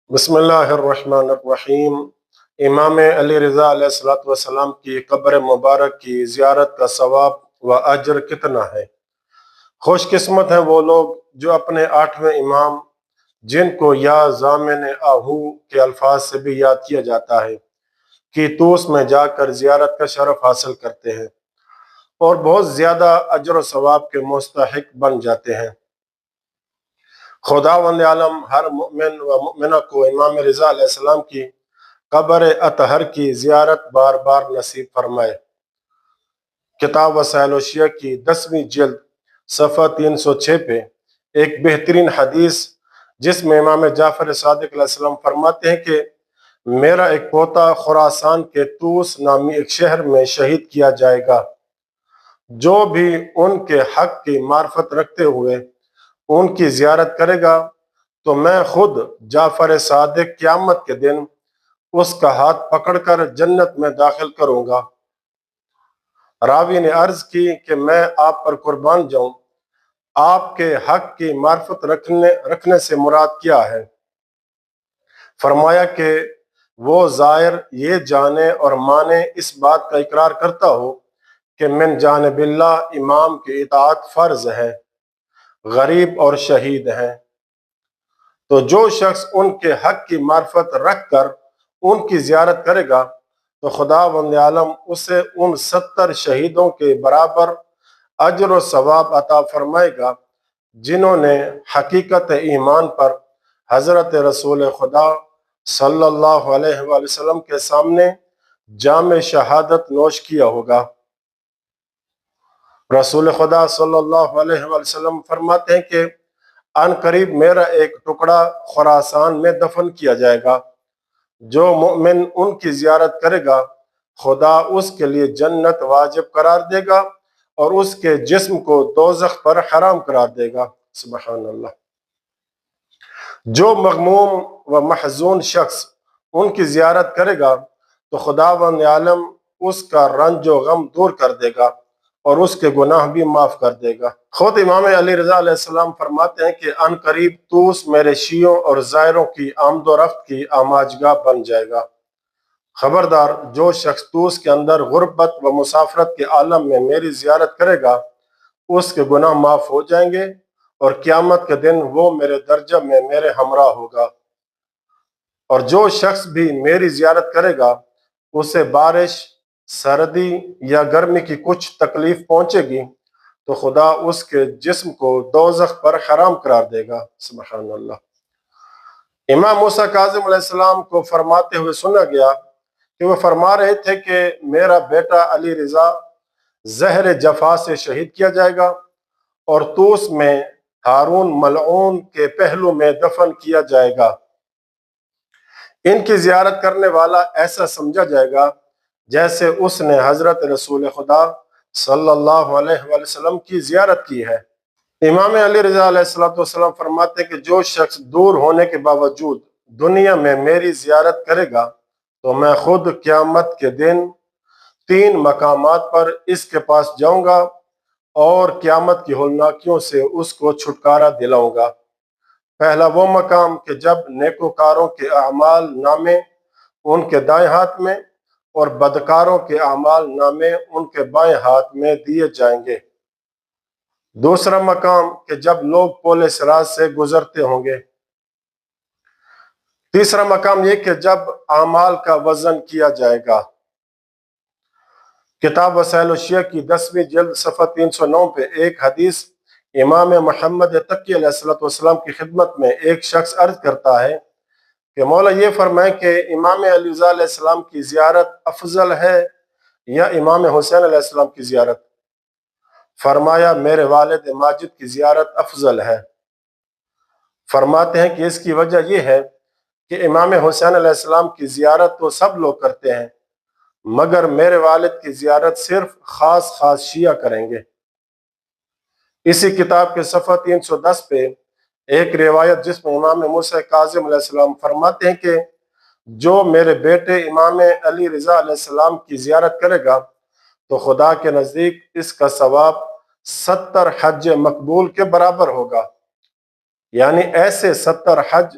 بسم اللہ الرحمن الرحیم۔ امام علی رضا علیہ الصلوۃ والسلام کی قبر مبارک کی زیارت کا ثواب و اجر کتنا ہے؟ خوش قسمت ہیں وہ لوگ جو اپنے 8ویں امام، جن کو یا ضامن آہو کے الفاظ سے بھی یاد کیا جاتا ہے، کی طوس میں جا کر زیارت کا شرف حاصل کرتے ہیں اور بہت زیادہ اجر و ثواب کے مستحق بن جاتے ہیں۔ خداوند عالم ہر مومن و مومنہ کو امام رضا علیہ السلام کی قبر اطہر کی زیارت بار بار نصیب فرمائے۔ کتاب وسائل الشیعہ کی 10ویں جلد صفحہ 306 پہ ایک بہترین حدیث، جس میں امام جعفر صادق علیہ السلام فرماتے ہیں کہ میرا ایک پوتا خراسان کے طوس نامی ایک شہر میں شہید کیا جائے گا۔ جو بھی ان کے حق کی معرفت رکھتے ہوئے ان کی زیارت کرے گا تو میں خود جعفر صادق قیامت کے دن اس کا ہاتھ پکڑ کر جنت میں داخل کروں گا۔ راوی نے عرض کی کہ میں آپ پر قربان جاؤں، آپ کے حق کی معرفت رکھنے سے مراد کیا ہے؟ فرمایا کہ وہ زائر یہ جانے اور مانے اس بات کا اقرار کرتا ہو کہ من جانب اللہ امام کی اطاعت فرض ہے، غریب اور شہید ہیں۔ تو جو شخص ان کے حق کی معرفت رکھ کر ان کی زیارت کرے گا تو خداوند عالم اسے ان 70 شہیدوں کے برابر اجر و ثواب عطا فرمائے گا، جنہوں نے حقیقت ایمان پر حضرت رسول خدا صلی اللہ علیہ وآلہ وسلم کے سامنے جام شہادت نوش کیا ہوگا۔ رسول خدا صلی اللہ علیہ وآلہ وسلم فرماتے ہیں کہ ان قریب میرا ایک ٹکڑا خراسان میں دفن کیا جائے گا۔ جو مومن ان کی زیارت کرے گا خدا اس کے لیے جنت واجب قرار دے گا اور اس کے جسم کو دوزخ پر حرام قرار دے گا۔ سبحان اللہ۔ جو مغموم و محزون شخص ان کی زیارت کرے گا تو خداوند عالم اس کا رنج و غم دور کر دے گا اور اس کے گناہ بھی معاف کر دے گا۔ خود امام علی رضا علیہ السلام فرماتے ہیں کہ ان قریب طوس میرے شیعوں اور زائروں کی آمد و رفت کی آماجگاہ بن جائے گا۔ خبردار، جو شخص طوس کے اندر غربت و مسافرت کے عالم میں میری زیارت کرے گا اس کے گناہ معاف ہو جائیں گے اور قیامت کے دن وہ میرے درجہ میں میرے ہمراہ ہوگا۔ اور جو شخص بھی میری زیارت کرے گا اسے بارش، سردی یا گرمی کی کچھ تکلیف پہنچے گی تو خدا اس کے جسم کو دوزخ پر حرام قرار دے گا۔ سبحان اللہ۔ امام موسیٰ کاظم علیہ السلام کو فرماتے ہوئے سنا گیا کہ وہ فرما رہے تھے کہ میرا بیٹا علی رضا زہر جفا سے شہید کیا جائے گا اور طوس میں ہارون ملعون کے پہلو میں دفن کیا جائے گا۔ ان کی زیارت کرنے والا ایسا سمجھا جائے گا جیسے اس نے حضرت رسول خدا صلی اللہ علیہ وآلہ وسلم کی زیارت کی ہے۔ امام علی رضا علیہ السلام فرماتے ہیں کہ جو شخص دور ہونے کے باوجود دنیا میں میری زیارت کرے گا تو میں خود قیامت کے دن 3 مقامات پر اس کے پاس جاؤں گا اور قیامت کی ہولناکیوں سے اس کو چھٹکارا دلاؤں گا۔ پہلا وہ مقام کہ جب نیکوکاروں کے اعمال نامے ان کے دائیں ہاتھ میں اور بدکاروں کے اعمال نامے ان کے بائیں ہاتھ میں دیے جائیں گے۔ دوسرا مقام کہ جب لوگ پول صراط سے گزرتے ہوں گے۔ تیسرا مقام یہ کہ جب اعمال کا وزن کیا جائے گا۔ کتاب وسائل الشیعہ کی 10ویں جلد صفحہ 309 پہ ایک حدیث، امام محمد تقی علیہ السلام کی خدمت میں ایک شخص عرض کرتا ہے کہ مولا یہ فرمائیں کہ امام علی رضا علیہ السلام کی زیارت افضل ہے یا امام حسین علیہ السلام کی زیارت؟ فرمایا میرے والد ماجد کی زیارت افضل ہے۔ فرماتے ہیں کہ اس کی وجہ یہ ہے کہ امام حسین علیہ السلام کی زیارت تو سب لوگ کرتے ہیں مگر میرے والد کی زیارت صرف خاص شیعہ کریں گے۔ اسی کتاب کے صفحہ 310 پہ ایک روایت جس میں امام موسیٰ کاظم علیہ السلام فرماتے ہیں کہ جو میرے بیٹے امام علی رضا علیہ السلام کی زیارت کرے گا تو خدا کے نزدیک اس کا ثواب 70 حج مقبول کے برابر ہوگا، یعنی ایسے 70 حج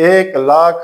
1,00,000